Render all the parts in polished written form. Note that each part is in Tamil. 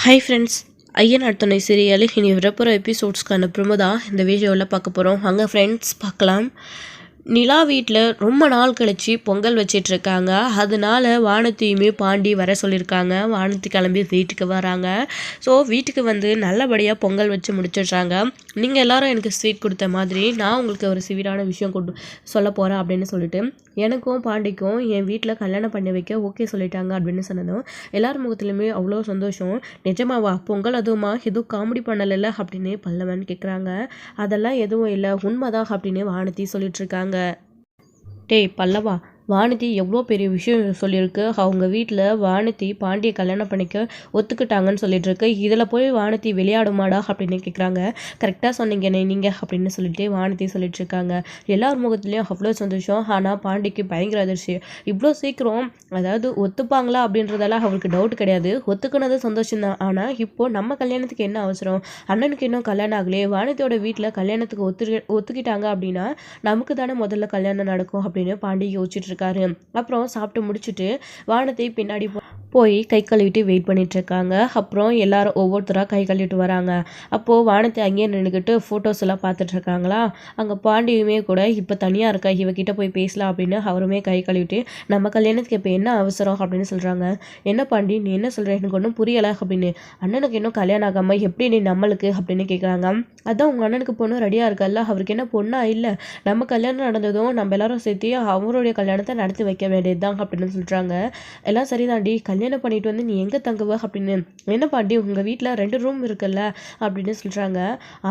ஹாய் ஃப்ரெண்ட்ஸ், ஐயனார் துணை சீரியலில் இனி வரப்போகிற எபிசோட்ஸ்க்கான ப்ரோமோ தான் இந்த வீடியோவில் பார்க்க போகிறோம். வாங்க ஃப்ரெண்ட்ஸ் பார்க்கலாம். நிலா வீட்டில் ரொம்ப நாள் கழித்து பொங்கல் வச்சிட்ருக்காங்க. அதனால வானத்தையுமே பாண்டி வர சொல்லியிருக்காங்க. வானத்தி கிளம்பி வீட்டுக்கு வராங்க. ஸோ வீட்டுக்கு வந்து நல்லபடியாக பொங்கல் வச்சு முடிச்சிடுறாங்க. நீங்கள் எல்லோரும் எனக்கு ஸ்வீட் கொடுத்த மாதிரி நான் உங்களுக்கு ஒரு ஸ்வீட்டான விஷயம் சொல்ல போகிறேன் அப்படின்னு சொல்லிட்டு எனக்கும் பாண்டிக்கும் என் வீட்டில் கல்யாணம் பண்ணி வைக்க ஓகே சொல்லிட்டாங்க அப்படின்னு சொன்னதும் எல்லார் முகத்துலையுமே அவ்வளோ சந்தோஷம். நிஜமாவா? பொங்கல் அதுவுமா? எதுவும் காமெடி பண்ணலைல்ல அப்படின்னு பல்லவன் கேட்குறாங்க. அதெல்லாம் எதுவும் இல்லை, உண்மைதான் அப்படின்னு வானத்தி சொல்லிட்டு இருக்காங்க. டேய் பல்லவா, வானதி எவ்வளோ பெரிய விஷயம் சொல்லியிருக்கு. அவங்க வீட்டில் வானதி பாண்டியை கல்யாணம் பண்ணிக்க ஒத்துக்கிட்டாங்கன்னு சொல்லிட்டு இருக்கு. இதில் போய் வானதி விளையாடுமாடா அப்படின்னு கேட்குறாங்க. கரெக்டாக சொன்னீங்க நீங்கள் அப்படின்னு சொல்லிட்டு வானதி சொல்லிட்டு இருக்காங்க. எல்லார் முகத்துலேயும் அவ்வளோ சந்தோஷம். ஆனால் பாண்டிக்கு பயங்கர அதிர்ச்சி. இவ்வளோ சீக்கிரம் அதாவது ஒத்துப்பாங்களா அப்படின்றதெல்லாம் அவருக்கு டவுட் கிடையாது. ஒத்துக்கினது சந்தோஷம் தான். ஆனால் இப்போது நம்ம கல்யாணத்துக்கு என்ன அவசரம்? அண்ணனுக்கு இன்னும் கல்யாணம் ஆகலையே. வானதியோட வீட்டில் கல்யாணத்துக்கு ஒத்துக்கிட்டாங்க அப்படின்னா நமக்கு தானே முதல்ல கல்யாணம் நடக்கும் அப்படின்னு பாண்டி யோசிச்சுட்டு இருக்காரு. அப்புறம் சாப்பிட்டு முடிச்சுட்டு வானத்தை பின்னாடி போய் கை கழுவிட்டு வெயிட் பண்ணிட்டு இருக்காங்க. அப்புறம் எல்லாரும் ஒவ்வொருத்தராக கை கழுவிட்டு வராங்க. அப்போது வானத்தை அங்கேயே நின்றுக்கிட்டு ஃபோட்டோஸ் எல்லாம் பார்த்துட்டு இருக்காங்களா. அங்கே பாண்டியுமே கூட இப்போ தனியாக இருக்கா, இவகிட்ட போய் பேசலாம் அப்படின்னு அவருமே கை கழுவிட்டு நம்ம கல்யாணத்துக்கு இப்போ என்ன அவசரம் அப்படின்னு சொல்கிறாங்க. என்ன பாண்டி நீ என்ன சொல்கிற, எனக்கு ஒன்றும் புரியலை அப்படின்னு. அண்ணனுக்கு இன்னும் கல்யாணம் ஆகாமல் எப்படி நீ நம்மளுக்கு அப்படின்னு கேட்குறாங்க. அதான் உங்கள் அண்ணனுக்கு பொண்ணு ரெடியாக இருக்கல்ல, அவருக்கு என்ன பொண்ணா இல்லை, நம்ம கல்யாணம் நடந்ததும் நம்ம எல்லாரும் சேர்த்து அவருடைய கல்யாணத்தை நடத்தி வைக்க வேண்டியது தான் அப்படின்னு சொல்கிறாங்க. எல்லாம் சரிதாண்டி, கல்யாணம் பண்ணிட்டு வந்து நீ எங்கே தங்குவ அப்படின்னு. என்ன பாண்டி உங்கள் வீட்டில் 2 ரூம் இருக்குல்ல அப்படின்னு சொல்கிறாங்க.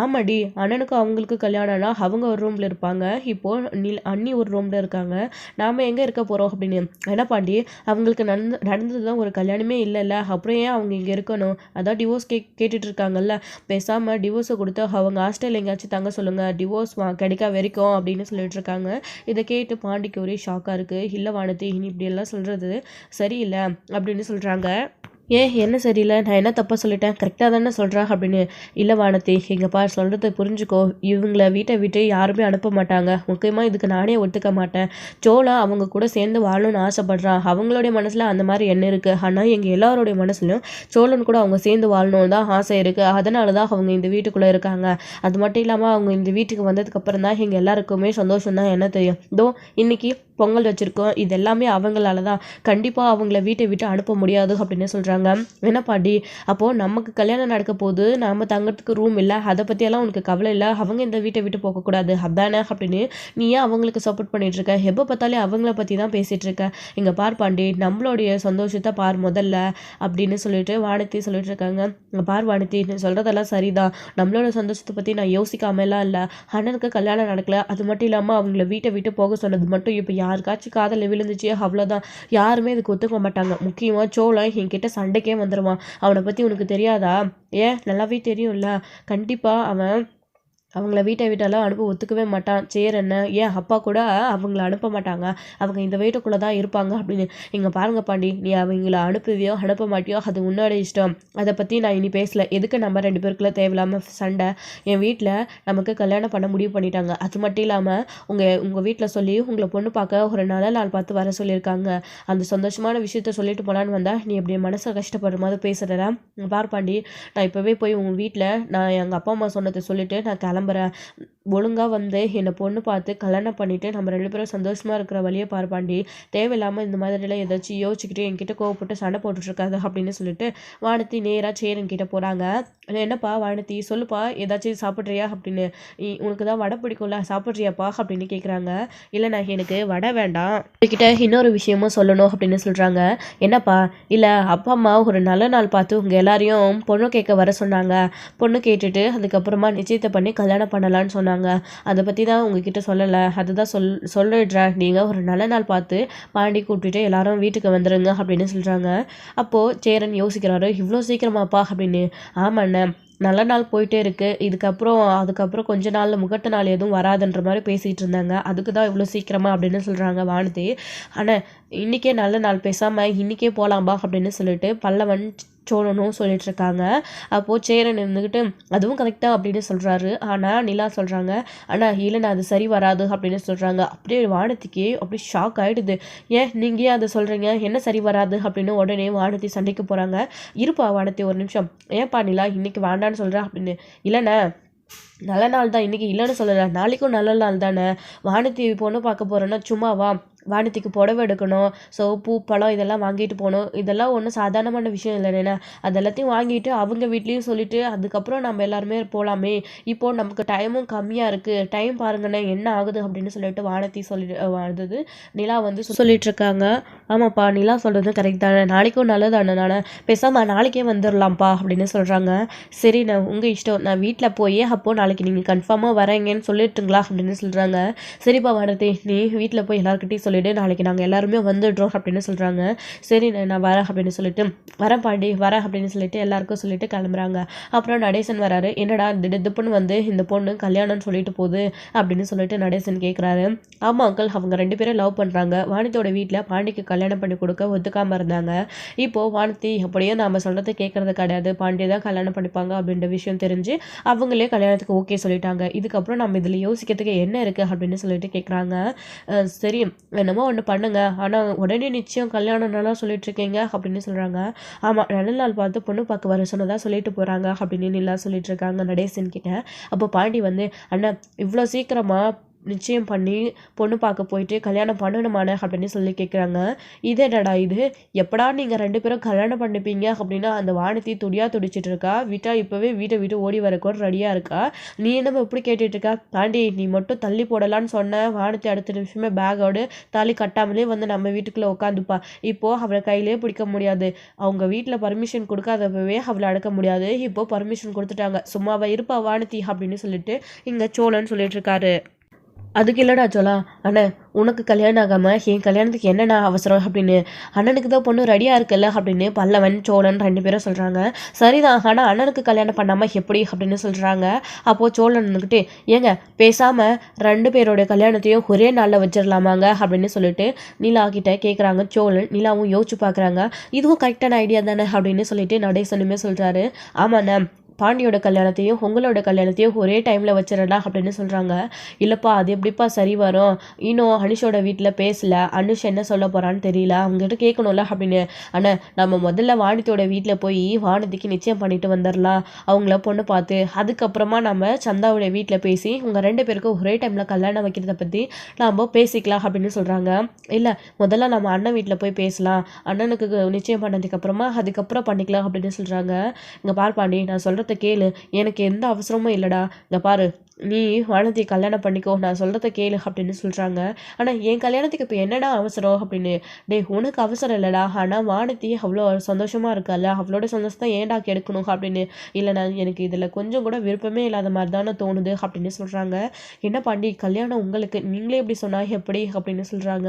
ஆமாடி, அண்ணனுக்கும் அவங்களுக்கு கல்யாணம்னா அவங்க ஒரு ரூமில் இருப்பாங்க. இப்போது அண்ணி ஒரு ரூமில் இருக்காங்க. நாம் எங்கே இருக்க போகிறோம் அப்படின்னு. என்ன பாண்டி, அவங்களுக்கு நடந்தது தான் ஒரு கல்யாணமே இல்லைல்ல, அப்புறம் ஏன் அவங்க இங்கே இருக்கணும்? அதான் டிவோர்ஸ் கேட்டுட்டு இருக்காங்கல்ல, பேசாமல் டிவோர்ஸை கொடுத்து அவங்க ஹாஸ்டல் எங்கேயாச்சும் தங்க சொல்லுங்கள், டிவோர்ஸ் கிடைக்க வரைக்கும் அப்படின்னு சொல்லிட்டு இருக்காங்க. இதை கேட்டு பாண்டிக்கு ஒரே ஷாக்காக இருக்குது. இல்லை வானதி, இனி இப்படியெல்லாம் சொல்கிறது சரியில்லை அப்படின்னு சொல்கிறாங்க. என்ன சரியில்லை, நான் என்ன தப்பாக சொல்லிட்டேன், கரெக்டாக தானே சொல்கிறேன் அப்படின்னு. இல்லை வானதி, எங்கள் பார் சொல்கிறத புரிஞ்சுக்கோ, இவங்கள வீட்டை விட்டு யாருமே அனுப்ப மாட்டாங்க. முக்கியமாக இதுக்கு நானே ஒத்துக்க மாட்டேன். சோளா அவங்க கூட சேர்ந்து வாழணும்னு ஆசைப்பட்றான். அவங்களுடைய மனசில் அந்த மாதிரி எண்ணம் இருக்குது. ஆனால் எங்கள் எல்லாருடைய மனசுலையும் சோழன் கூட அவங்க சேர்ந்து வாழணும்னு தான் ஆசை இருக்குது. அதனால தான் அவங்க இந்த வீட்டுக்குள்ளே இருக்காங்க. அது மட்டும் இல்லாமல் அவங்க இந்த வீட்டுக்கு வந்ததுக்கப்புறம் தான் எங்கள் எல்லாருக்குமே சந்தோஷம் தான். என்ன தெரியும், இதோ இன்னைக்கு பொங்கல் வச்சுருக்கோம், இது எல்லாமே அவங்களால தான். கண்டிப்பாக அவங்கள வீட்டை விட்டு அனுப்ப முடியாது அப்படின்னு சொல்கிறாங்க. என்ன பாட்டி, அப்போது நமக்கு கல்யாணம் நடக்க போது நாம் தங்கறதுக்கு ரூம் இல்லை, அதை பற்றியெல்லாம் உனக்கு கவலை இல்லை, அவங்க இந்த வீட்டை விட்டு போகக்கூடாது அதானே அப்படின்னு நீ ஏன் அவங்களுக்கு சப்போர்ட் பண்ணிட்டு இருக்க? எப்போ பார்த்தாலே அவங்கள பற்றி தான் பேசிகிட்டு இருக்க. இங்கே பார் பாண்டி, நம்மளுடைய சந்தோஷத்தை பார் முதல்ல அப்படின்னு சொல்லிட்டு வானத்தி சொல்லிட்டு இருக்காங்க. இங்கே பார் வானத்தி, நீ சொல்கிறதெல்லாம் சரிதான், நம்மளோட சந்தோஷத்தை பற்றி நான் யோசிக்காமலாம் இல்லை. அண்ணனுக்கு கல்யாணம் நடக்கல, அது மட்டும் இல்லாமல் அவங்கள வீட்டை விட்டு போக சொன்னது மட்டும் இப்போ யாருக்காச்சும் காதலில் விழுந்துச்சு அவ்வளோதான், யாருமே இதுக்கு ஒத்துக்க மாட்டாங்க. முக்கியமாக சோளம் என்கிட்ட சண்டைக்கே வந்துடுவான். அவனை பற்றி உனக்கு தெரியாதா? நல்லாவே தெரியும்ல. கண்டிப்பாக அவங்கள வீட்டை விட்டாலும் அனுப்ப ஒத்துக்கவே மாட்டான். சேரன்னு அப்பா கூட அவங்கள அனுப்ப மாட்டாங்க, அவங்க இந்த வீட்டுக்குள்ளே தான் இருப்பாங்க அப்படின்னு. இங்கே பாருங்க பாண்டி, நீ அவங்கள அனுப்புவியோ அனுப்ப மாட்டியோ அது உன்னோட இஷ்டம். அதை பற்றி நான் இனி பேசலை. எதுக்கு நம்ம 2 பேருக்குள்ளே தேவையில்லாமல் சண்டை? என் வீட்டில் நமக்கு கல்யாணம் பண்ண முடிவு பண்ணிட்டாங்க. அது மட்டும் இல்லாமல் உங்கள் வீட்டில் சொல்லி உங்களை பொண்ணு பார்க்க ஒரு நல்ல நாள் பார்த்து வர சொல்லியிருக்காங்க. அந்த சந்தோஷமான விஷயத்த சொல்லிட்டு போலான்னு வந்தால் நீ எப்படி மனசை கஷ்டப்படுற மாதிரி பேசுகிறா? பார் பாண்டி, நான் இப்போவே போய் உங்கள் வீட்டில் நான் எங்கள் அப்பா அம்மா சொன்னதை சொல்லிவிட்டு நான் கிளம்புறேன். ஒழுங்காக வந்து என்னை பொண்ணு பார்த்து கல்யாணம் பண்ணிவிட்டு நம்ம 2 பேரும் சந்தோஷமாக இருக்கிற வழியை பார்ப்பாண்டி. தேவையில்லாமல் இந்த மாதிரிலாம் ஏதாச்சும் யோசிச்சுக்கிட்டு என்கிட்ட கோவப்பட்டு சண்டை போட்டுட்ருக்காது அப்படின்னு சொல்லிட்டு வானத்தி நேராக சேரன் கிட்ட போகிறாங்க. என்னப்பா வானத்தி, சொல்லுப்பா, ஏதாச்சும் சாப்பிட்றியா அப்படின்னு. உனக்கு தான் வடை பிடிக்கும்ல, சாப்பிட்றியாப்பா அப்படின்னு கேட்குறாங்க. இல்லை நான் எனக்கு வடை வேண்டாம், உங்ககிட்ட இன்னொரு விஷயமும் சொல்லணும் அப்படின்னு சொல்கிறாங்க. என்னப்பா? இல்லை அப்பா அம்மா ஒரு நல்ல நாள் பார்த்து உங்கள் எல்லாரையும் பொண்ணு கேட்க வர சொன்னாங்க. பொண்ணு கேட்டுட்டு அதுக்கப்புறமா நிச்சயத்தை பண்ணி கல்யாணம் பண்ணலான்னு சொன்னாங்க. அதை பற்றி தான் உங்ககிட்ட சொல்லலை, அதுதான் சொல்லிடுறேன். நீங்கள் ஒரு நல்ல நாள் பார்த்து பாண்டி கூப்பிட்டுட்டு எல்லாரும் வீட்டுக்கு வந்துடுங்க அப்படின்னு சொல்கிறாங்க. அப்போது சேரன் யோசிக்கிறாரு, இவ்வளோ சீக்கிரமாப்பா அப்படின்னு. ஆமாண்ண, நல்ல நாள் போயிட்டே இருக்குது, அதுக்கப்புறம் கொஞ்ச நாளில் முகூர்த்த நாள் எதுவும் வராதுன்ற மாதிரி பேசிகிட்டு இருந்தாங்க, அதுக்கு தான் இவ்வளோ சீக்கிரமா அப்படின்னு சொல்கிறாங்க வானதி. ஆனால் இன்றைக்கே நல்ல நாள், பேசாமல் இன்றைக்கே போகலாம்பா அப்படின்னு சொல்லிட்டு பல்லவன் சோழனும் சொல்லிட்டு இருக்காங்க. அப்போது சேரன் இருந்துக்கிட்டு அதுவும் கரெக்டாக அப்படின்னு சொல்கிறாரு. ஆனால் நிலா சொல்கிறாங்க இல்லைண்ணா அது சரி வராது அப்படின்னு சொல்கிறாங்க. அப்படியே வானதிக்கு அப்படியே ஷாக் ஆகிடுது. ஏன் நீங்கள் ஏன் அதை சொல்கிறீங்க, என்ன சரி வராது அப்படின்னு உடனே வானதி சண்டைக்கு போகிறாங்க. இருப்பா வானதி ஒரு நிமிஷம், ஏன்ப்பா நிலா இன்னைக்கு வேண்டான்னு சொல்கிறேன் அப்படின்னு. இல்லைண்ணா நல்ல நாள் தான், இன்றைக்கி இல்லைன்னு சொல்லலை, நாளைக்கும் நல்ல நாள் தானே, வானதி பொண்ணு பார்க்க போகிறோன்னா சும்மாவா, வானதிக்கு புடவை எடுக்கணும், ஸோ பூ பழம் இதெல்லாம் வாங்கிட்டு போகணும், இதெல்லாம் ஒன்றும் சாதாரணமான விஷயம் இல்லைண்ணா, அது எல்லாத்தையும் வாங்கிட்டு அவங்க வீட்லேயும் சொல்லிவிட்டு அதுக்கப்புறம் நம்ம எல்லாருமே போகலாமே, இப்போது நமக்கு டைமும் கம்மியாக இருக்குது, டைம் பாருங்கண்ணே என்ன ஆகுது அப்படின்னு சொல்லிட்டு வானதி வந்தது நிலா வந்து சொல்லிட்டு இருக்காங்க. ஆமாப்பா நிலா சொல்கிறது கரெக்ட் தானே, நாளைக்கும் நல்லதானே, நான் பேசாமல் நாளைக்கே வந்துடலாம்ப்பா அப்படின்னு சொல்கிறாங்க. சரி நான் உங்கள் இஷ்டம், நான் வீட்டில் போய் அப்போது நாளைக்கு நீங்கள் கன்ஃபார்மாக வரீங்கன்னு சொல்லிட்டுங்களா அப்படின்னு சொல்கிறாங்க. சரிப்பா வானதி நீ வீட்டில் போய் எல்லாருக்கிட்டையும் சொல்லிவிட்டு நாளைக்கு நாங்கள் எல்லாருமே வந்துடுறோம் அப்படின்னு சொல்கிறாங்க. சரி நான் வரேன் அப்படின்னு சொல்லிட்டு வரேன் பாண்டி வரேன் அப்படின்னு சொல்லிட்டு எல்லாருக்கும் சொல்லிட்டு கிளம்புறாங்க. அப்புறம் நடேசன் வராரு. என்னடா திடுப்புன்னு வந்து இந்த பொண்ணு கல்யாணம்னு சொல்லிட்டு போகுது அப்படின்னு சொல்லிட்டு நடேசன் கேட்குறாரு. ஆமாம் அங்கிள், அவங்க 2 பேரும் லவ் பண்ணுறாங்க, வானதியோட வீட்டில் பாண்டிக்கு கல்யாணம் பண்ணி கொடுக்க ஒத்துக்காமல் இருந்தாங்க. இப்போது வானதி அப்படியே நாம் சொல்கிறத கேட்குறது கிடையாது, பாண்டியை தான் கல்யாணம் பண்ணிப்பாங்க அப்படின்ற விஷயம் தெரிஞ்சு அவங்களே கல்யாணத்துக்கு ஓகே சொல்லிட்டாங்க. இதுக்கப்புறம் நம்ம இதில் யோசிக்கிறதுக்கு என்ன இருக்குது அப்படின்னு சொல்லிட்டு கேட்குறாங்க. சரி என்னமோ ஒன்று பண்ணுங்க, ஆனால் உடனே நிச்சயம் கல்யாணம்லாம் சொல்லிட்டு இருக்கீங்க அப்படின்னு சொல்கிறாங்க. ஆமாம் நல்ல நாள் பார்த்து பொண்ணு பார்க்க வர சொன்னதாக சொல்லிட்டு போகிறாங்க அப்படின்னு எல்லாம் சொல்லிட்டு இருக்காங்க நடேசன் கிட்ட. அப்போ பாண்டி வந்து அண்ணா இவ்வளோ சீக்கிரமாக நிச்சயம் பண்ணி பொண்ணு பார்க்க போயிட்டு கல்யாணம் பண்ணணுமானே அப்படின்னு சொல்லி கேட்குறாங்க. இது என்னடா இது, எப்படா நீங்கள் 2 பேரும் கல்யாணம் பண்ணிப்பீங்க அப்படின்னா அந்த வானதி துடிச்சிட்டு இருக்கா, விட்டா இப்போவே வீட்டை விட்டு ஓடி வரக்கூட ரெடியாக இருக்கா, நீ என்னமோ எப்படி கேட்டுட்டு இருக்கா, பாண்டி நீ மட்டும் தள்ளி போடலான்னு சொன்ன, வானதி அடுத்த நிமிஷமே பேக்கோடு தாலி கட்டாமலே வந்து நம்ம வீட்டுக்குள்ளே உட்காந்துப்பா, இப்போது அவளை கையிலே பிடிக்க முடியாது, அவங்க வீட்டில் பர்மிஷன் கொடுக்காதப்பவே அவளை அடக்க முடியாது, இப்போது பர்மிஷன் கொடுத்துட்டாங்க, சும்மாவா இருப்பா வானதி அப்படின்னு சொல்லிட்டு இங்கே சோழன்னு சொல்லிட்டு இருக்காரு. அதுக்கு இல்லைடா சோலா, அண்ணன் உனக்கு கல்யாணம் ஆகாமல் என் கல்யாணத்துக்கு என்னென்ன அவசரம் அப்படின்னு, அண்ணனுக்கு தான் பொண்ணு ரெடியாக இருக்குல்ல அப்படின்னு பல்லவன் சோழன் 2 பேரும் சொல்கிறாங்க. சரிதான், ஆனால் அண்ணனுக்கு கல்யாணம் பண்ணாமல் எப்படி அப்படின்னு சொல்கிறாங்க. அப்போது சோழன் இருந்துக்கிட்டு ஏங்க பேசாமல் 2 பேரோட கல்யாணத்தையும் ஒரே நாளில் வச்சிடலாமாங்க அப்படின்னு சொல்லிட்டு நிலா கிட்ட கேட்குறாங்க சோழன். நிலாவும் யோசிச்சு பார்க்குறாங்க. இதுவும் கரெக்டான ஐடியா தானே அப்படின்னு சொல்லிட்டு நடேசனுமே சொல்கிறாரு. ஆமாண்ணே பாண்டியோட கல்யாணத்தையும் உங்களோட கல்யாணத்தையும் ஒரே டைமில் வச்சிடலாம் அப்படின்னு சொல்கிறாங்க. இல்லைப்பா அது எப்படிப்பா சரி வரும், இன்னும் அனுஷோட வீட்டில் பேசலை, அனுஷ் என்ன சொல்ல போகிறான்னு தெரியல, அவங்ககிட்ட கேட்கணும்ல அப்படின்னு. ஆனால் நம்ம முதல்ல வானதியோட வீட்டில் போய் வானதிக்கு நிச்சயம் பண்ணிட்டு வந்துடலாம், அவங்கள பொண்ணு பார்த்து அதுக்கப்புறமா நம்ம சந்தாவோட வீட்டில் பேசி உங்கள் 2 பேருக்கும் ஒரே டைமில் கல்யாணம் வைக்கிறத பற்றி நாம் பேசிக்கலாம் அப்படின்னு சொல்கிறாங்க. இல்லை முதல்ல நம்ம அண்ணன் வீட்டில் போய் பேசலாம், அண்ணனுக்கு நிச்சயம் பண்ணதுக்கப்புறமா அதுக்கப்புறம் பண்ணிக்கலாம் அப்படின்னு சொல்கிறாங்க. இங்கே பார் பாண்டி நான் சொல்கிற கேளு, எனக்கு எந்த அவசரமும் இல்லைடா, இங்க பாரு நீ வானதியை கல்யாணம் பண்ணிக்கோ, நான் சொல்கிறத கேளு அப்படின்னு சொல்கிறாங்க. ஆனால் என் கல்யாணத்துக்கு இப்போ என்னடா அவசரம் அப்படின்னு. உனக்கு அவசரம் இல்லைடா, ஆனால் வானதி அவ்வளோ சந்தோஷமாக இருக்கால, அவளோட சந்தோஷத்தை ஏன்டா கெடுக்கணும் அப்படின்னு. இல்லைண்ணா எனக்கு இதில் கொஞ்சம் கூட விருப்பமே இல்லாத மாதிரி தானே தோணுது அப்படின்னு சொல்கிறாங்க. என்ன பாண்டி கல்யாணம் உங்களுக்கு நீங்களே எப்படி சொன்னால் எப்படி அப்படின்னு சொல்கிறாங்க.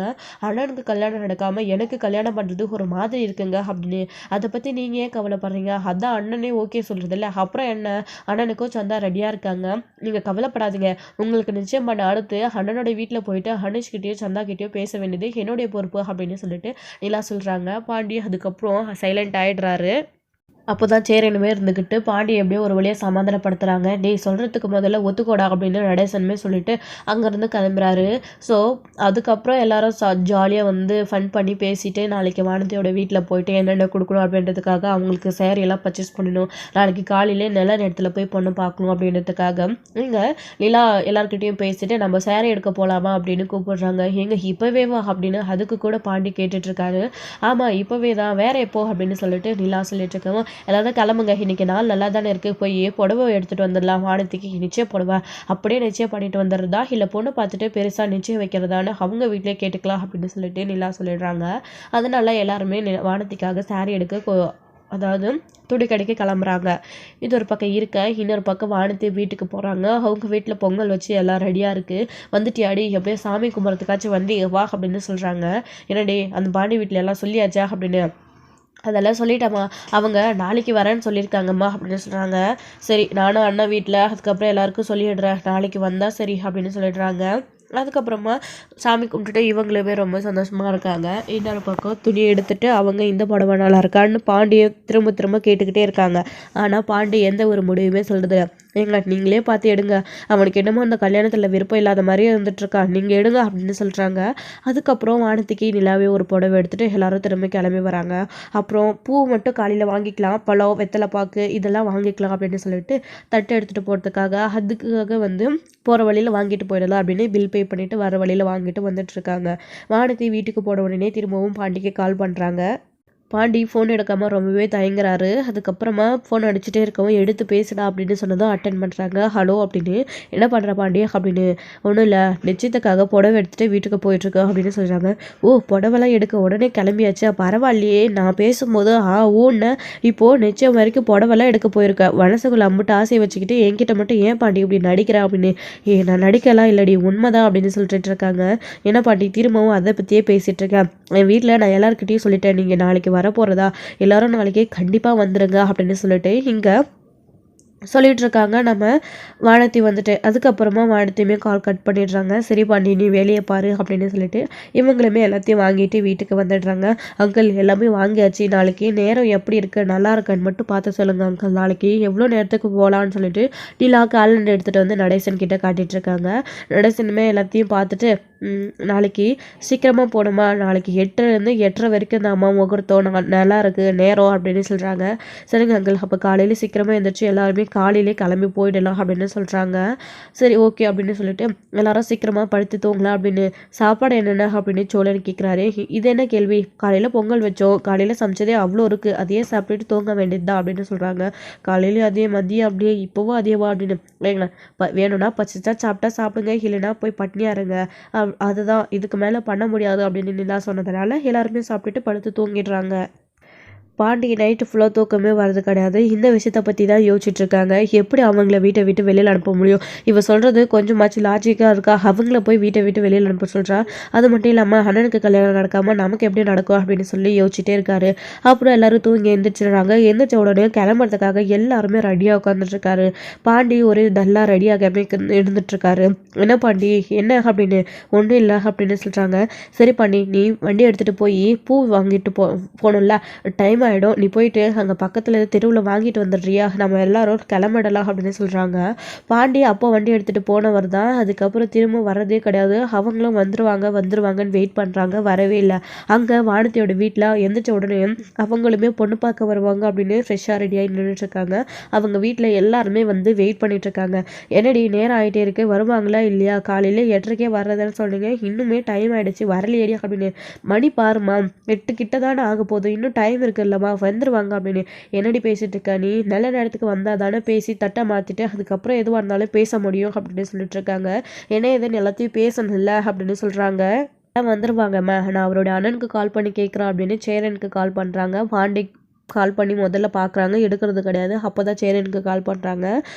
அண்ணனுக்கு கல்யாணம் நடக்காமல் எனக்கு கல்யாணம் பண்ணுறது ஒரு மாதிரி இருக்குங்க அப்படின்னு. அதை பற்றி நீங்கள் ஏன் கவலைப்படுறீங்க, அதான் அண்ணனே ஓகே சொல்கிறது இல்லை, அப்புறம் என்ன, அண்ணனுக்கும் சந்தா ரெடியாக இருக்காங்க, நீங்கள் கவலைப்படாதீங்க, உங்களுக்கு நிச்சயம் பண்ண அடுத்து அண்ணனோட வீட்டில் போயிட்டு அனுஷ்கிட்டயோ சந்தாக்கிட்டேயோ பேச வேண்டியது என்னுடைய பொறுப்பு அப்படின்னு சொல்லிட்டு நிலா சொல்கிறாங்க. பாண்டி அதுக்கப்புறம் சைலண்ட் ஆகிடுறாரு. அப்போ தான் சேரனுமே இருந்துக்கிட்டு பாண்டி எப்படியோ ஒரு வழியாக சமாதானப்படுத்துகிறாங்க. சொல்கிறதுக்கு முதல்ல ஒத்துக்கோடா அப்படின்னு நடேசனுமே சொல்லிட்டு அங்கேருந்து கிளம்புறாரு. ஸோ அதுக்கப்புறம் எல்லாரும் ஜாலியாக வந்து ஃபன் பண்ணி பேசிட்டு நாளைக்கு வானதியோட வீட்டில் போயிட்டு என்னென்ன கொடுக்கணும் அப்படின்றதுக்காக அவங்களுக்கு சேரீயெல்லாம் பர்ச்சேஸ் பண்ணணும், நாளைக்கு காலையிலே நல்ல நேரத்தில் போய் பொண்ணு பார்க்கணும் அப்படின்றதுக்காக இங்கே லீலா எல்லாருக்கிட்டையும் பேசிட்டு நம்ம சேரீ எடுக்க போகலாமா அப்படின்னு கூப்பிடுறாங்க. எங்க இப்போவே வா அப்படின்னு அதுக்கு கூட பாண்டி கேட்டுட்ருக்காரு. ஆமாம் இப்போவே தான், வேற எப்போ அப்படின்னு சொல்லிட்டு லீலா சொல்லிட்டு இருக்காங்க. எல்லாரும் கிளம்புங்க, இன்னைக்கு நாள் நல்லா தானே இருக்குது, போய் புடவை எடுத்துகிட்டு வந்துடலாம், வானதிக்கு நிச்சயம் புடவை அப்படியே நிச்சயம் பண்ணிட்டு வந்துடுறதா இல்லை பொண்ணு பார்த்துட்டு பெருசாக நிச்சயம் வைக்கிறதான்னு அவங்க வீட்டிலே கேட்டுக்கலாம் அப்படின்னு சொல்லிட்டு நிலா சொல்லிடுறாங்க. அதனால எல்லாருமே வானதிக்காக சாரீ எடுக்க அதாவது துணி கடைக்கு கிளம்புறாங்க. இது ஒரு பக்கம் இருக்க, இன்னொரு பக்கம் வானதி வீட்டுக்கு போகிறாங்க. அவங்க வீட்டில் பொங்கல் வச்சு எல்லாம் ரெடியாக இருக்குது. வந்துட்டியாடி எப்படியோ சாமி கும்பிட்றதுக்காச்சும் வந்து வா அப்படின்னு சொல்கிறாங்க. என்னடி அந்த பாண்டி வீட்டில் எல்லாம் சொல்லியாச்சா அப்படின்னு. அதெல்லாம் சொல்லிட்டேம்மா, அவங்க நாளைக்கு வரேன்னு சொல்லியிருக்காங்கம்மா அப்படின்னு சொல்கிறாங்க. சரி நானும் அண்ணன் வீட்டில் அதுக்கப்புறம் எல்லாருக்கும் சொல்லிடுறேன், நாளைக்கு வந்தால் சரி அப்படின்னு சொல்லிடுறாங்க. அதுக்கப்புறமா சாமி கும்பிட்டுட்டு இவங்களுமே ரொம்ப சந்தோஷமாக இருக்காங்க. இன்னொரு பக்கம் துணி எடுத்துட்டு அவங்க இந்த புடவை நல்லா இருக்கான்னு பாண்டியை திரும்ப திரும்ப கேட்டுக்கிட்டே இருக்காங்க. ஆனால் பாண்டி எந்த ஒரு முடிவுமே சொல்கிறதில்ல. ஏங்க நீங்களே பார்த்து எடுங்க, அவனுக்கு என்னமோ அந்த கல்யாணத்தில் விருப்பம் இல்லாத மாதிரியே இருந்துட்டுருக்கான், நீங்கள் எடுங்க அப்படின்னு சொல்கிறாங்க. அதுக்கப்புறம் வானத்துக்கு நிலாவே ஒரு புடவை எடுத்துகிட்டு எல்லாரும் திரும்ப கிளம்பி வராங்க. அப்புறம் பூ மட்டும் காலையில் வாங்கிக்கலாம், பழம் வெத்தலை பாக்கு இதெல்லாம் வாங்கிக்கலாம் அப்படின்னு சொல்லிட்டு தட்டு எடுத்துகிட்டு போகிறதுக்காக அதுக்காக போகிற வழியில் வாங்கிட்டு போயிடலாம் அப்படின்னு பில் பே பண்ணிவிட்டு வர வழியில் வாங்கிட்டு வந்துட்டுருக்காங்க. வானதி வீட்டுக்கு போன உடனே திரும்பவும் பாண்டிக்கு கால் பண்ணுறாங்க. பாண்டி ஃபோன் எடுக்காமல் ரொம்பவே தயங்குறாரு. அதுக்கப்புறமா ஃபோன் அடிச்சுட்டே இருக்கவும் எடுத்து பேசுடா அப்படின்னு சொன்னதும் அட்டன் பண்ணுறாங்க. ஹலோ அப்படின்னு. என்ன பண்ணுற பாண்டி அப்படின்னு. ஒன்றும் இல்லை, நிச்சயத்துக்காக புடவை எடுத்துகிட்டு வீட்டுக்கு போயிட்டுருக்கோம் அப்படின்னு சொல்கிறாங்க. ஓ புடவைலாம் எடுக்க உடனே கிளம்பியாச்சா, பரவாயில்லையே, நான் பேசும்போது ஊன்னு இப்போது நிச்சயம் வரைக்கும் புடவைலாம் எடுக்க போயிருக்கேன், மனசுக்குள்ள அம்பிட்டு ஆசையை வச்சுக்கிட்டு என்கிட்ட மட்டும் ஏன் பாண்டி இப்படி நடிக்கிறேன் அப்படின்னு. நான் நடிக்கலாம் இல்லடி, உண்மைதான் அப்படின்னு சொல்லிட்டு இருக்காங்க. என்ன பாண்டி திரும்பவும் அதை பற்றியே பேசிகிட்டு இருக்கேன். என் வீட்டில் நான் எல்லாருக்கிட்டையும் சொல்லிட்டேன், நீங்கள் நாளைக்கு வரப்போகிறதா, எல்லாரும் நாளைக்கே கண்டிப்பாக வந்துடுங்க அப்படின்னு சொல்லிட்டு இங்கே சொல்லிட்டு இருக்காங்க நம்ம வானதி அதுக்கப்புறமா வானத்தையுமே கால் கட் பண்ணிடுறாங்க. சரி பாண்டி நீ வேலையை பாரு அப்படின்னு சொல்லிட்டு இவங்களுமே எல்லாத்தையும் வாங்கிட்டு வீட்டுக்கு வந்துடுறாங்க. அங்கிள் எல்லாமே வாங்கியாச்சு, நாளைக்கு நேரம் எப்படி இருக்கு நல்லா இருக்கான்னு மட்டும் பார்த்து சொல்லுங்க அங்கிள், நாளைக்கு எவ்வளோ நேரத்துக்கு போகலான்னு சொல்லிட்டு நிலா காலண்டர் எடுத்துகிட்டு நடேசன் கிட்ட காட்டிட்டு இருக்காங்க. நடேசனுமே எல்லாத்தையும் பார்த்துட்டு நாளைக்கு சீக்கிரமாக போகணுமா, நாளைக்கு 8:00 8:30 வரைக்கும் தான் அம்மா முகூர்த்தம், நல்லா இருக்குது நேரம் அப்படின்னு சொல்கிறாங்க. சரிங்க அங்கிள், அப்போ காலையில் சீக்கிரமாக எழுந்திரிச்சு எல்லாருமே காலையிலே கிளம்பி போயிடலாம் அப்படின்னு சொல்கிறாங்க. சரி ஓகே அப்படின்னு சொல்லிட்டு எல்லாரும் சீக்கிரமாக படுத்து தூங்கலாம் அப்படின்னு. சாப்பாடு என்னென்ன அப்படின்னு சோழன் கேட்குறாரு. இது என்ன கேள்வி, காலையில் பொங்கல் வச்சோம், காலையில் சமைச்சதே அவ்வளோ இருக்குது, அதையே சாப்பிட்டுட்டு தூங்க வேண்டியது தான் அப்படின்னு சொல்கிறாங்க. காலையிலேயும் அதே, மதியம் அப்படியே, இப்போவும் அதேவா அப்படின்னு. வேங்களா வேணும்னா பசிச்சா சாப்பிட்டா சாப்பிடுங்க, இல்லைன்னா போய் பட்னியா இருங்க, அதுதான் இதுக்கு மேலே பண்ண முடியாது அப்படின்னு நிலா சொன்னதுனால எல்லாருமே சாப்பிட்டுட்டு படுத்து தூங்கிடுறாங்க. பாண்டி நைட்டு ஃபுல்லாக தூக்கமே வர்றது கிடையாது. இந்த விஷயத்தை பற்றி தான் யோசிச்சுட்டு இருக்காங்க. எப்படி அவங்கள வீட்டை விட்டு வெளியில் அனுப்ப முடியும், இவ சொல்கிறது கொஞ்சமாச்சு லாஜிக்காக இருக்கா, அவங்கள போய் வீட்டை விட்டு வெளியில் அனுப்ப சொல்கிறா, அது மட்டும் இல்லாமல் அண்ணனுக்கு கல்யாணம் நடக்காமல் நமக்கு எப்படி நடக்கும் அப்படின்னு சொல்லி யோசிச்சுட்டே இருக்காரு. அப்புறம் எல்லாரும் தூங்கி எந்திரிச்சிடுறாங்க. எந்திரிச்ச உடனே கிளம்புறதுக்காக எல்லாருமே ரெடியாக உட்காந்துட்ருக்காரு. பாண்டி ஒரு டல்லாக ரெடியாகவே இருந்துட்டுருக்காரு. என்ன பாண்டி என்ன அப்படின்னு. ஒன்றும் இல்லை அப்படின்னு சொல்கிறாங்க. சரி பாண்டி நீ வண்டி எடுத்துகிட்டு போய் பூ வாங்கிட்டு போகணும்ல, டைம் ஆகிடும், நீ போயிட்டு அங்கே பக்கத்தில் தெருவில் வாங்கிட்டு வந்துடுறியா, நம்ம எல்லாரும் கிளம்பிடலாம் அப்படின்னு சொல்கிறாங்க. பாண்டி அப்போ வண்டி எடுத்துகிட்டு போனவர் தான். அதுக்கப்புறம் திரும்ப வரதே கிடையாது. அவங்களும் வந்துருவாங்கன்னு வெயிட் பண்ணுறாங்க, வரவே இல்லை. அங்கே வானதியோட வீட்டில் எந்திரிச்ச உடனே அவங்களுமே பொண்ணு பார்க்க வருவாங்க அப்படின்னு ஃப்ரெஷ்ஷாக ரெடியாகி நின்றுட்டுருக்காங்க. அவங்க வீட்டில் எல்லாருமே வெயிட் பண்ணிகிட்ருக்காங்க. என்னடி நேரம் ஆகிட்டே இருக்கு, வருவாங்களா இல்லையா, காலையில் 8:30 வர்றதுன்னு சொன்னீங்க, இன்னுமே டைம் ஆகிடுச்சு வரலையேடி அப்படின்னு. மணி பாருமா 8 கிட்ட தானே ஆக போதும், இன்னும் டைம் இருக்குல்லம்மா வந்துருவாங்க அப்படின்னு. என்னடி பேசிட்டு இருக்க நீ, நல்ல நேரத்துக்கு வந்தால் தானே பேசி தட்டை மாற்றிட்டு அதுக்கப்புறம் எதுவாக இருந்தாலும் பேச முடியும் அப்படின்னு சொல்லிட்டு இருக்காங்க. என்ன எதுன்னு எல்லாத்தையும் பேசணும்ல அப்படின்னு சொல்கிறாங்க. வந்துருவாங்கம்மா, நான் அவருடைய அண்ணனுக்கு கால் பண்ணி கேட்குறேன் அப்படின்னு சேரனுக்கு கால் பண்ணுறாங்க. பாண்டி கால் பண்ணி முதல்ல பார்க்குறாங்க, எடுக்கிறது கிடையாது. அப்போ தான் சேரனுக்கு கால் பண்ணுறாங்க.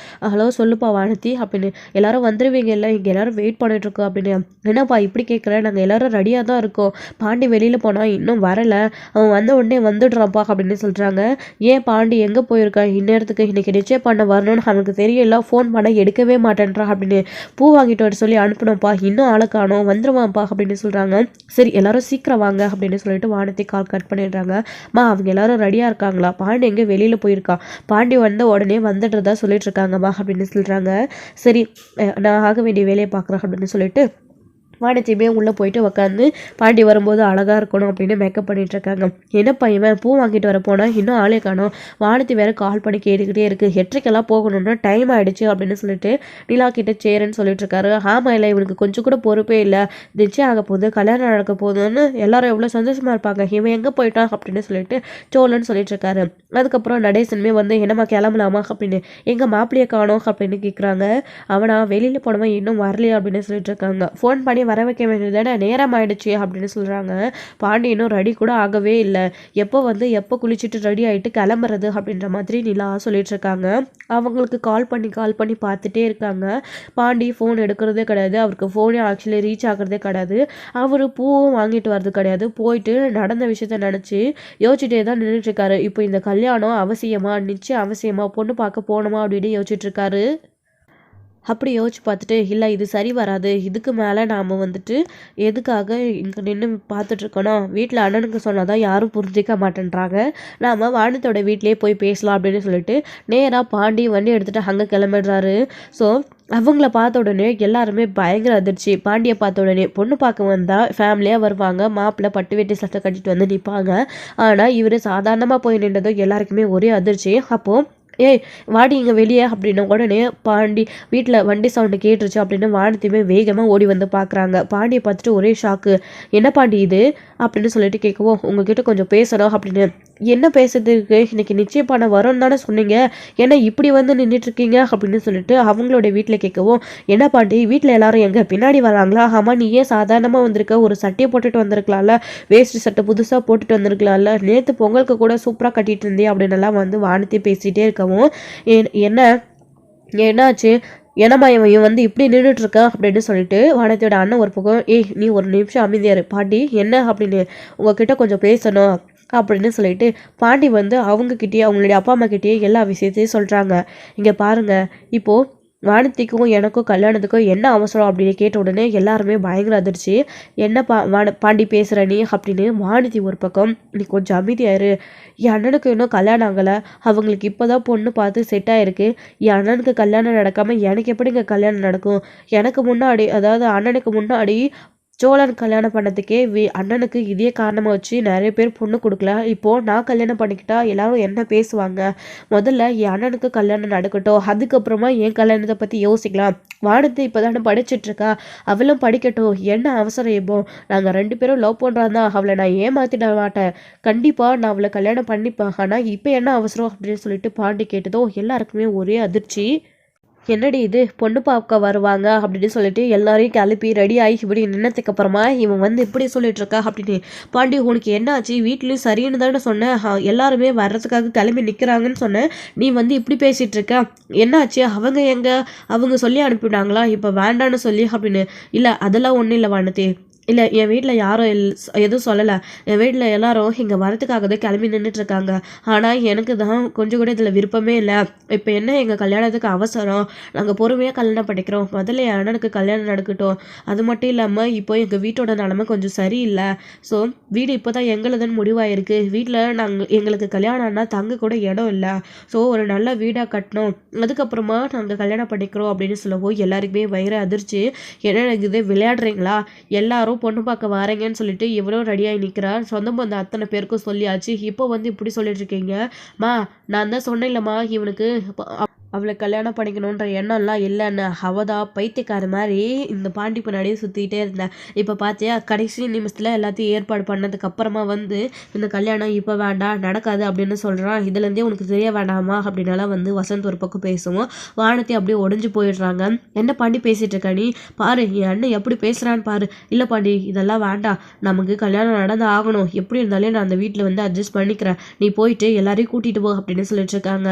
ஹலோ சொல்லுப்பா வானதி அப்படின்னு. எல்லாரும் வந்துடுவீங்க இல்லை, இங்கே எல்லோரும் வெயிட் பண்ணிட்டுருக்கோம் அப்படின்னு. என்னப்பா இப்படி கேட்குறேன், நாங்கள் எல்லோரும் ரெடியாக தான் இருக்கோம், பாண்டி வெளியில் போனால் இன்னும் வரலை, அவன் வந்த உடனே வந்துடுறான்ப்பா அப்படின்னு சொல்கிறாங்க. ஏன் பாண்டி எங்கே போயிருக்கான் இந்நேரத்துக்கு, இன்றைக்கி நிச்சயம் பண்ண வரணும்னு அவனுக்கு தெரியல, ஃபோன் பண்ண எடுக்கவே மாட்டேன்றான் அப்படின்னு. பூ வாங்கிட்டு வர சொல்லி அனுப்பணும்ப்பா, இன்னும் ஆளை காணோம், வந்துடுவான்ப்பா அப்படின்னு சொல்கிறாங்க. சரி எல்லாரும் சீக்கிரம் வாங்க அப்படின்னு சொல்லிட்டு வானதி கால் கட் பண்ணிடுறாங்க. அவங்க எல்லாரும் ரெடியாக இருக்காங்களா, பாண்டி எங்கே வெளியில் போயிருக்கா, பாண்டி வந்த உடனே வந்துடுறதா சொல்லிட்டு இருக்காங்கம்மா அப்படின்னு சொல்கிறாங்க. சரி நான் ஆக வேண்டிய வேலையை பார்க்குறேன் அப்படின்னு சொல்லிட்டு வானதியுமே உள்ளே போயிட்டு உட்காந்து பாண்டி வரும்போது அழகாக இருக்கணும் அப்படின்னு மேக்கப் பண்ணிகிட்ருக்காங்க. என்னப்பா இவன் பூ வாங்கிட்டு வர போனால் இன்னும் ஆளே காணோம், வானதி வேறு கால் பண்ணி கேட்டுக்கிட்டே இருக்குது, 8:30 போகணுன்னா டைம் ஆகிடுச்சு அப்படின்னு சொல்லிட்டு நிலா கிட்ட சேருன்னு சொல்லிட்டு இருக்காரு. ஆமாம் இல்லை, இவனுக்கு கொஞ்சம் கூட பொறுப்பே இல்லை, நிச்சயம் ஆக போகுது, கல்யாணம் நடக்க போகுதுன்னு எல்லாரும் எவ்வளோ சந்தோஷமாக இருப்பாங்க, இவன் எங்கே போயிட்டான் அப்படின்னு சொல்லிட்டு சோழன்னு சொல்லிட்டு இருக்காரு. அதுக்கப்புறம் நடேசனுமே என்னம்மா கிளம்பலாமா அப்படின்னு. எங்கள் மாப்பிள்ளையை காணோம் அப்படின்னு கேட்குறாங்க. அவனா வெளியில் போனவன் இன்னும் வரலையா அப்படின்னு சொல்லிட்டு இருக்காங்க. ஃபோன் பண்ணி வர வைக்க வேண்டியதானே, நேரம் ஆயிடுச்சு அப்படின்னு சொல்கிறாங்க. பாண்டி இன்னும் ரெடி கூட ஆகவே இல்லை, எப்போ குளிச்சுட்டு ரெடி ஆகிட்டு கிளம்புறது அப்படின்ற மாதிரி நிலா சொல்லிட்டு இருக்காங்க. அவங்களுக்கு கால் பண்ணி பார்த்துட்டே இருக்காங்க. பாண்டி ஃபோன் எடுக்கிறதே கிடையாது, அவருக்கு ஃபோனே ஆக்சுவலி ரீச் ஆகிறதே கிடையாது, அவர் பூவும் வாங்கிட்டு வர்றது கிடையாது, போயிட்டு நடந்த விஷயத்த நினச்சி யோசிச்சுட்டே தான் நின்றுட்டுருக்காரு. இப்போ இந்த கல்யாணம் அவசியமா, நிச்சயம் அவசியமா, பொண்ணு பார்க்க போகணுமா அப்படின்னு யோசிச்சுட்டு இருக்காரு. அப்படி யோசிச்சு பார்த்துட்டு, இல்லை இது சரி வராது. இதுக்கு மேலே நாம் வந்துட்டு எதுக்காக இங்கே நின்று பார்த்துட்ருக்கணும்? வீட்டில் அண்ணனுக்கு சொன்னால் தான் யாரும் புரிஞ்சிக்க மாட்டேன்றாங்க. நாம் வானத்தோட வீட்டிலே போய் பேசலாம் அப்படின்னு சொல்லிட்டு நேராக பாண்டி வண்டி எடுத்துகிட்டு அங்கே கிளம்பிடுறாரு. ஸோ அவங்கள பார்த்த உடனே எல்லாருமே பயங்கர அதிர்ச்சி. பாண்டியை பார்த்த உடனே பொண்ணு பார்க்க வந்தால் ஃபேமிலியாக வருவாங்க. மாப்பிள்ளை பட்டு வேட்டி சட்டை கட்டிட்டு வந்து நிற்பாங்க. ஆனால் இவர் சாதாரணமாக போய் நின்றதும் எல்லாருக்குமே ஒரே அதிர்ச்சி. அப்போது ஏய் வாடி இங்கே வெளியே அப்படின்ன உடனே பாண்டி வீட்டில் வண்டி சவுண்டு கேட்டுருச்சு அப்படின்னு வானத்தையுமே வேகமாக ஓடி வந்து பார்க்குறாங்க. பாண்டியை பார்த்துட்டு ஒரே ஷாக்கு. என்ன பாண்டி இது அப்படின்னு சொல்லிட்டு கேட்கவோ, உங்ககிட்ட கொஞ்சம் பேசணும் அப்படின்னு. என்ன பேசுறதுக்கு, இன்னைக்கு நிச்சயப்பான வரோன்னு தானே சொன்னீங்க, ஏன்னா இப்படி வந்து நின்றுட்டுருக்கீங்க அப்படின்னு சொல்லிட்டு அவங்களோட வீட்டில் கேட்கவோ, என்ன பாண்டி வீட்டில் எல்லாரும் எங்கே பின்னாடி வராங்களா? ஆமாம், நீ ஏன் சாதாரணமாக வந்திருக்க? ஒரு சட்டையை போட்டுட்டு வந்திருக்கலாம்ல, வேஷ்டி சட்டை புதுசாக போட்டுட்டு வந்திருக்கலாம்ல, நேற்று பொங்கலுக்கு கூட சூப்பராக கட்டிட்டு இருந்தே அப்படின்னு எல்லாம் வந்து வானத்தையே பேசிகிட்டே இருக்கவும், என்னாச்சு என்னம்மா இவன் வந்து இப்படி நின்றுட்டு இருக்கா அப்படின்னு சொல்லிட்டு வானத்தியோட அண்ணன் ஒரு பக்கம், நீ ஒரு நிமிஷம் அமைதியாரு பாண்டி, என்ன அப்படின்னு உங்ககிட்ட கொஞ்சம் பேசணும் அப்படின்னு சொல்லிட்டு பாண்டி வந்து அவங்கக்கிட்டேயே அவங்களுடைய அப்பா அம்மா கிட்டேயே எல்லா விஷயத்தையும் சொல்கிறாங்க. இங்கே பாருங்கள், இப்போது வானத்திக்கும் எனக்கும் கல்யாணத்துக்கும் என்ன அவசரம் அப்படின்னு கேட்ட உடனே எல்லாருமே பயங்கர அதிர்ச்சி. என்ன பாண்டி பேசுகிற நீ அப்படின்னு. வானதி ஒரு பக்கம், நீ கொஞ்சம் அமைதியாயிரு, என் அண்ணனுக்கு இன்னும் கல்யாணம் ஆகலை, அவங்களுக்கு இப்போ தான் பொண்ணு பார்த்து செட் ஆகிருக்கு, என் அண்ணனுக்கு கல்யாணம் நடக்காமல் எனக்கு எப்படிங்க கல்யாணம் நடக்கும்? எனக்கு முன்னாடி, அதாவது அண்ணனுக்கு முன்னாடி சோழன் கல்யாணம் பண்ணதுக்கே அண்ணனுக்கு இதே காரணமாக வச்சு நிறைய பேர் பொண்ணு கொடுக்கல. இப்போது நான் கல்யாணம் பண்ணிக்கிட்டா எல்லாரும் என்ன பேசுவாங்க? முதல்ல என் அண்ணனுக்கு கல்யாணம் நடக்கட்டும், அதுக்கப்புறமா என் கல்யாணத்தை பற்றி யோசிக்கலாம். வானத்தை இப்போ தானே படிச்சிட்ருக்கா, அவளும் படிக்கட்டும், என்ன அவசரம்? இப்போ நாங்கள் 2 பேரும் லவ் பண்ணுறாதான், அவளை நான் ஏமாற்றிட மாட்டேன், கண்டிப்பாக நான் அவளை கல்யாணம் பண்ணிப்பேன். ஆனால் இப்போ என்ன அவசரம் அப்படின்னு சொல்லிட்டு பாண்டி கேட்டதோ எல்லாருக்குமே ஒரே அதிர்ச்சி. என்னடி இது, பொண்ணு பார்க்க வருவாங்க அப்படின்னு சொல்லிட்டு எல்லாரையும் கிளப்பி ரெடி ஆகி இப்படி நின்னதுக்கு அப்புறமா இவன் வந்து இப்படி சொல்லிட்டு இருக்கா அப்படின்னு. பாண்டி உனக்கு என்ன ஆச்சு? வீட்லேயும் சரின்னு தானே சொன்னேன், எல்லாருமே வர்றதுக்காக கிளம்பி நிற்கிறாங்கன்னு சொன்னேன், நீ வந்து இப்படி பேசிகிட்டு இருக்க, என்னாச்சு? அவங்க சொல்லி அனுப்பிவிட்டாங்களா இப்போ வேண்டான்னு சொல்லி அப்படின்னு. இல்லை அதெல்லாம் ஒன்றும் இல்லை வானதி, இல்லை என் வீட்டில் யாரும் எதுவும் சொல்லலை, என் வீட்டில் எல்லாரும் இங்கே வரத்துக்காக தான் கிளம்பி நின்றுட்டுருக்காங்க, ஆனால் எனக்கு தான் கொஞ்சம் கூட இதில் விருப்பமே இல்லை. இப்போ என்ன எங்கள் கல்யாணத்துக்கு அவசரம், நாங்கள் பொறுமையாக கல்யாணம் பண்ணிக்கிறோம், முதல்ல என் அண்ணனுக்கு கல்யாணம் நடக்கட்டும். அது மட்டும் இல்லாமல் இப்போ எங்கள் வீட்டோட நிலமை கொஞ்சம் சரியில்லை, ஸோ வீடு இப்போ தான் எங்களுதுன்னு முடிவாயிருக்கு, வீட்டில் எங்களுக்கு கல்யாணம் ஆனால் தங்க கூட இடம் இல்லை, ஸோ ஒரு நல்ல வீடாக கட்டணும், அதுக்கப்புறமா நாங்கள் கல்யாணம் பண்ணிக்கிறோம் அப்படின்னு சொல்லவும் எல்லாருக்குமே பயங்கர அதிர்ச்சி. என்ன இது விளையாடுறீங்களா? எல்லாரும் பொண்ணு பார்க்க வரேங்கன்னு சொல்லிட்டு இவ்வளோ ரெடியாகி நிற்கிறார். சொந்த பந்த அத்தனை பேருக்கும் சொல்லியாச்சு, இப்போ வந்து இப்படி சொல்லிட்டு இருக்கீங்க? நான் தான் சொன்னேன்லம்மா, இவனுக்கு அவளை கல்யாணம் பண்ணிக்கணுன்ற எண்ணம்லாம் இல்லைன்னு. அவதான் பைத்தியக்கார மாதிரி இந்த பாண்டி பின்னாடியே சுற்றிக்கிட்டே இருந்தேன். இப்போ பார்த்தியா, கடைசி நிமிஷத்தில் எல்லாத்தையும் ஏற்பாடு பண்ணதுக்கு அப்புறமா வந்து இந்த கல்யாணம் இப்போ வேண்டாம் நடக்காது அப்படின்னு சொல்கிறான். இதுலேருந்தே உனக்கு தெரிய வேண்டாமா அப்படின்னாலாம் வந்து வசந்த் ஒரு பக்கம் பேசுவோம். வானத்தை அப்படியே உடஞ்சி போயிடுறாங்க. என்ன பாண்டி பேசிகிட்டு இருக்க நீ? பாரு என் அண்ணன் எப்படி பேசுகிறான்னு பாரு. இல்லை பாண்டி இதெல்லாம் வேண்டாம், நமக்கு கல்யாணம் நடந்து ஆகணும், எப்படி இருந்தாலும் நான் அந்த வீட்டில் வந்து அட்ஜஸ்ட் பண்ணிக்கிறேன், நீ போயிட்டு எல்லாரையும் கூட்டிகிட்டு போ அப்படின்னு சொல்லிட்டு இருக்காங்க.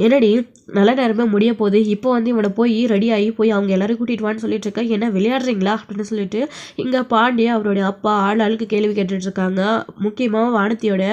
என்னடி நல்ல நேரமே முடிய போகுது, இப்போ வந்து இவனை போய் ரெடி ஆகி போய் அவங்க எல்லாரும் கூட்டிகிட்டு வான்னு சொல்லிட்டு இருக்கா, என்ன விளையாடுறீங்களா அப்படின்னு சொல்லிட்டு இங்கே பாண்டிய அவருடைய அப்பா ஆளுக்கு கேள்வி கேட்டுட்டு இருக்காங்க. முக்கியமாக வானத்தியோட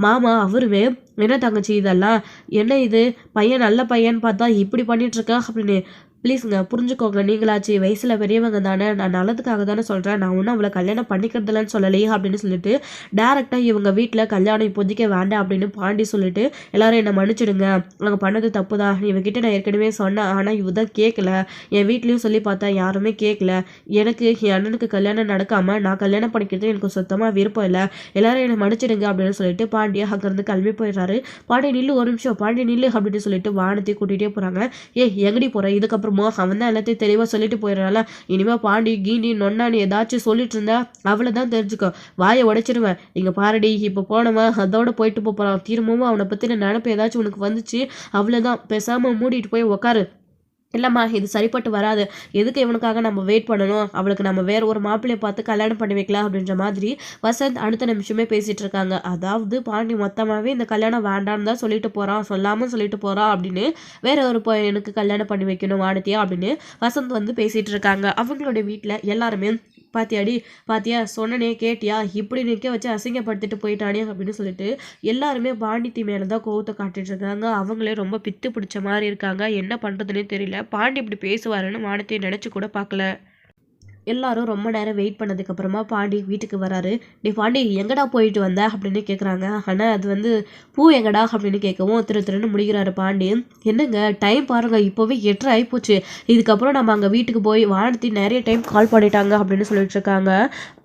மாமா அவருமே, என்ன தங்கச்சி இதெல்லாம் என்ன, இது பையன் நல்ல பையன் பார்த்தா இப்படி பண்ணிட்டு இருக்கா அப்படின்னு. ப்ளீஸுங்க புரிஞ்சுக்கோங்க, நீங்களாச்சு வயசில் பெரியவங்க தானே, நான் நல்லதுக்காக தானே சொல்கிறேன், நான் ஒன்றும் அவளை கல்யாணம் பண்ணிக்கிறதுலன்னு சொல்லலையே அப்படின்னு சொல்லிட்டு டேரெக்டாக இவங்க வீட்டில் கல்யாணம் இப்போதைக்க வேண்டாம் அப்படின்னு பாண்டி சொல்லிட்டு எல்லாரும் என்னை மன்னிச்சிடுங்க, நாங்கள் பண்ணது தப்பு தான், இவகிட்ட நான் ஏற்கனவே சொன்னேன், ஆனால் இவ தான் கேட்கல, என் வீட்லேயும் சொல்லி பார்த்தா யாருமே கேட்கல, எனக்கு என் அண்ணனுக்கு கல்யாணம் நடக்காமல் நான் கல்யாணம் பண்ணிக்கிறது எனக்கு சுத்தமாக விருப்பம் இல்லை, எல்லாரும் என்னை மன்னிச்சிடுங்க அப்படின்னு சொல்லிட்டு பாண்டியை அங்கேருந்து கிளம்பி போயிடுறாரு. பாண்டி நில்லு ஒரு நிமிஷம், பாண்டி நில்லு அப்படின்னு சொல்லிட்டு வானத்தை கூட்டிகிட்டே போகிறாங்க. எங்கடி போகிறேன்? இதுக்கப்புறம் அவன் தான் எல்லாத்தையும் தெளிவாக சொல்லிட்டு போயிடறால, இனிமேல் பாண்டி கீண்டி நொன்னான்னு ஏதாச்சும் சொல்லிட்டு இருந்தா அவளை தான் தெரிஞ்சுக்கோ, வாயை உடைச்சிடுவேன். இங்கே பாரடி, இப்போ போனவன் அதோட போயிட்டு போகிறான், திரும்பவும் அவனை பற்றின நினப்பு ஏதாச்சும் உனக்கு வந்துச்சு, அவ்வளோதான், பேசாமல் மூடிட்டு போய் உக்காரு. இல்லைம்மா இது சரிப்பட்டு வராது, எதுக்கு இவனுக்காக நம்ம வெயிட் பண்ணணும், அவளுக்கு நம்ம வேற ஒரு மாப்பிள்ளையை பார்த்து கல்யாணம் பண்ணி வைக்கலாம் அப்படின்ற மாதிரி வசந்த் அடுத்த நிமிஷமே பேசிகிட்டு இருக்காங்க. அதாவது பாண்டி மொத்தமாகவே இந்த கல்யாணம் வேண்டான்னு தான் சொல்லிட்டு போகிறான், சொல்லாமல் சொல்லிட்டு போகிறான் அப்படின்னு, வேற ஒரு எனக்கு கல்யாணம் பண்ணி வைக்கணும் வானத்தியா அப்படின்னு வசந்த் வந்து பேசிகிட்டு இருக்காங்க. அவங்களுடைய வீட்டில் எல்லாருமே பாத்தியாடி பாத்தியா சொன்னனே கேட்டியா இப்படி நிற்க வச்சு அசிங்கப்படுத்திட்டு போயிட்டானே அப்படின்னு சொல்லிட்டு எல்லாருமே பாண்டித்தி மேலே தான் கோவத்தை காட்டிட்டு இருக்காங்க. அவங்களே ரொம்ப பித்து பிடிச்ச மாதிரி இருக்காங்க. என்ன பண்ணுறதுனே தெரியல. பாண்டி இப்படி பேசுவாருன்னு வானத்தையும் நினச்சி கூட பார்க்கல. எல்லாரும் ரொம்ப நேரம் வெயிட் பண்ணதுக்கப்புறமா பாண்டி வீட்டுக்கு வராரு. டே பாண்டி எங்கடா போயிட்டு வந்த அப்படின்னு கேட்குறாங்க. ஆனால் அது வந்து பூ எங்கடா அப்படின்னு கேட்கவும் திருன்னு முடிக்கிறாரு பாண்டி. என்னங்க டைம் பாருங்கள், இப்போவே 8:30 ஆகிப்போச்சு. இதுக்கப்புறம் நம்ம அங்கே வீட்டுக்கு போய் வானத்தி நிறைய டைம் கால் பண்ணிட்டாங்க அப்படின்னு சொல்லிட்டு இருக்காங்க.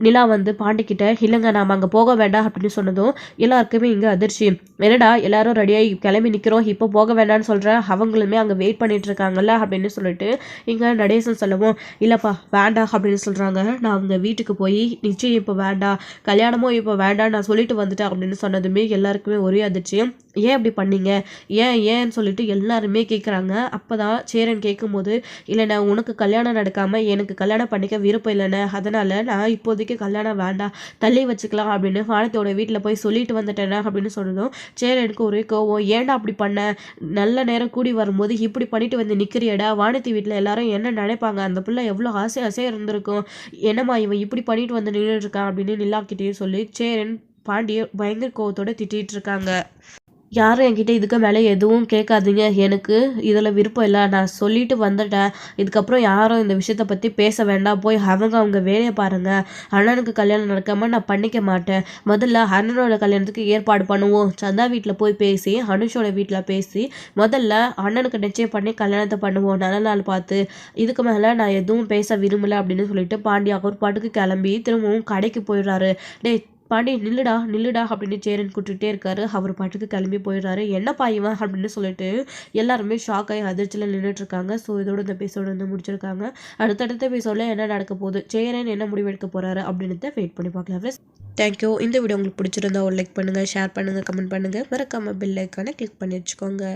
நிலா வந்து பாண்டிக்கிட்ட இல்லைங்க நாம் அங்கே போக வேண்டாம் அப்படின்னு சொன்னதும் எல்லாருக்குமே இங்கே அதிர்ச்சி. என்னடா எல்லாரும் ரெடியாகி கிளம்பி நிற்கிறோம், இப்போ போக வேண்டாம்னு சொல்கிறேன், அவங்களுமே அங்கே வெயிட் பண்ணிட்டு இருக்காங்கல்ல அப்படின்னு சொல்லிட்டு இங்கே நடேசன் சொல்லவும் இல்லைப்பா வேண்டாம் அப்படின்னு சொல்கிறாங்க. நான் அவங்க வீட்டுக்கு போய் நிச்சயம் இப்போ வேண்டாம், கல்யாணமும் இப்போ வேண்டாம் நான் சொல்லிட்டு வந்துட்டேன் அப்படின்னு சொன்னதுமே எல்லாருக்குமே ஒரே அதிர்ச்சியும். ஏன் அப்படி பண்ணீங்க, ஏன்னு சொல்லிட்டு எல்லாருமே கேட்குறாங்க. அப்போ தான் சேரன் கேட்கும்போது இல்லைண்ணா உனக்கு கல்யாணம் நடக்காமல் எனக்கு கல்யாணம் பண்ணிக்க விருப்பம் இல்லைண்ணே, அதனால் நான் இப்போதைக்கு கல்யாணம் வேண்டாம் தள்ளி வச்சுக்கலாம் அப்படின்னு வானத்தோட வீட்டில் போய் சொல்லிட்டு வந்துட்டேண்ணே அப்படின்னு சொன்னதும் சேரனுக்கு ஒரே கோவம். ஏன்டா அப்படி பண்ண, நல்ல நேரம் கூடி வரும்போது இப்படி பண்ணிட்டு வந்து நிற்கிறியடா, வானத்தி வீட்டில் எல்லாரும் என்ன நினைப்பாங்க, அந்த பிள்ளை எவ்வளோ ஆசையாக இருந்திருக்கும், என்னம்மா இவன் இப்படி பண்ணிட்டு வந்து நின்றுட்டு இருக்கான் அப்படின்னு நிலாக்கிட்டே சொல்லி சேரன் பாண்டிய பயங்கர கோவத்தோட திட்டிட்டு இருக்காங்க. யாரும் என்கிட்ட இதுக்கு மேலே எதுவும் கேட்காதீங்க, எனக்கு இதில் விருப்பம் இல்லை, நான் சொல்லிட்டு வந்துட்டேன், இதுக்கப்புறம் யாரும் இந்த விஷயத்தை பற்றி பேச வேண்டாம், போய் அவங்க வேலையை பாருங்கள், அண்ணனுக்கு கல்யாணம் நடக்காமல் நான் பண்ணிக்க மாட்டேன், முதல்ல அண்ணனோட கல்யாணத்துக்கு ஏற்பாடு பண்ணுவோம், சந்தா வீட்டில் போய் பேசி அனுஷோட வீட்டில் பேசி முதல்ல அண்ணனுக்கு நிச்சயம் பண்ணி கல்யாணத்தை பண்ணுவோம் நல்ல நாள் பார்த்து, இதுக்கு மேலே நான் எதுவும் பேச விரும்பலை அப்படின்னு சொல்லிட்டு பாண்டியா ஒரு பாட்டுக்கு கிளம்பி திரும்பவும் கடைக்கு போயிடுறாரு. டே பாண்டி நில்லுடா அப்படின்னு சேரன் கூட்டிகிட்டே இருக்காரு. அவர் பாட்டுக்கு கிளம்பி போயிடுறாரு. என்னப்பா இவன் அப்படின்னு சொல்லிட்டு எல்லாருமே ஷாக் ஆகி அதிர்ச்சியில் நின்றுட்டு இருக்காங்க. ஸோ இதோட இந்த எபிசோடு வந்து முடிச்சிருக்காங்க. அடுத்தடுத்த எபிசோடில் என்ன நடக்க போகுது, சேரன் என்ன முடிவெடுக்க போகிறாரு அப்படின்னு வெயிட் பண்ணி பார்க்கலாம் ஃப்ரெண்ட்ஸ். தேங்க்யூ. இந்த வீடியோ உங்களுக்கு பிடிச்சிருந்தா ஒரு லைக் பண்ணுங்கள், ஷேர் பண்ணுங்கள், கமெண்ட் பண்ணுங்கள், மறக்காமல் பெல் ஐக்கானை கிளிக் பண்ணி வச்சுக்கோங்க.